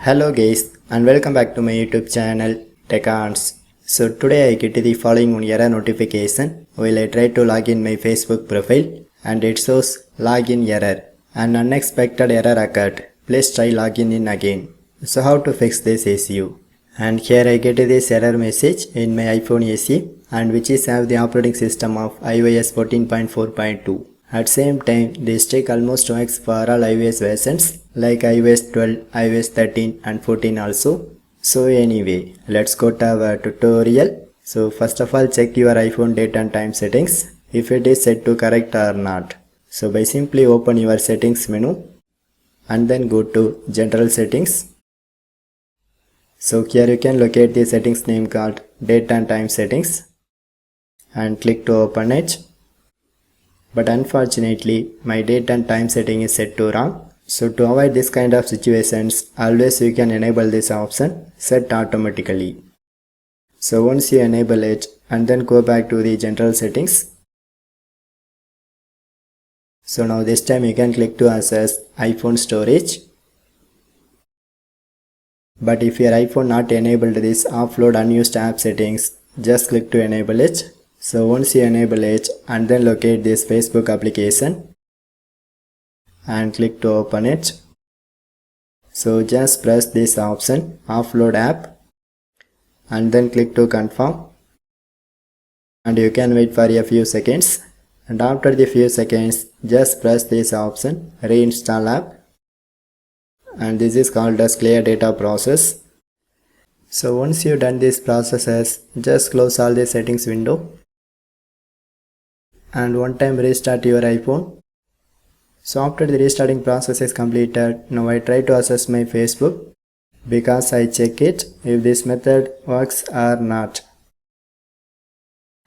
Hello guys and welcome back to my YouTube channel TechArts. So today I get the following error notification while I try to log in my Facebook profile and it shows login error. An unexpected error occurred. Please try login in again. So how to fix this issue? And here I get this error message in my iPhone SE and which is have the operating system of iOS 14.4.2. At same time, this trick almost works for all iOS versions like iOS 12, iOS 13 and 14 also. So anyway, let's go to our tutorial. So first of all, check your iPhone date and time settings if it is set to correct or not. So by simply open your settings menu and then go to general settings. So here you can locate the settings name called date and time settings and click to open it. But unfortunately, my date and time setting is set to wrong. So to avoid this kind of situations, always you can enable this option, set automatically. So once you enable it and then go back to the general settings. So now this time you can click to access iPhone storage. But if your iPhone not enabled this offload unused app settings, just click to enable it. So once you enable it and then locate this Facebook application and click to open it. So just press this option offload app and then click to confirm and you can wait for a few seconds, and after the few seconds just press this option reinstall app, and this is called as clear data process. So once you done these processes, just close all the settings window and one time restart your iPhone. So after the restarting process is completed, now I try to access my Facebook because I check it if this method works or not.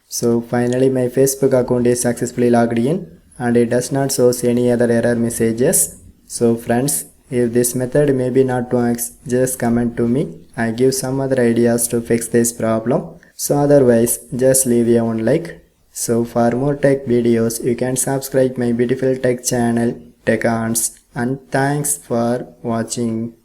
So finally my Facebook account is successfully logged in and it does not show any other error messages. So friends, if this method maybe not works, just comment to me. I give some other ideas to fix this problem. So otherwise, just leave a one like. So for more tech videos, you can subscribe my beautiful tech channel TechArts, and thanks for watching.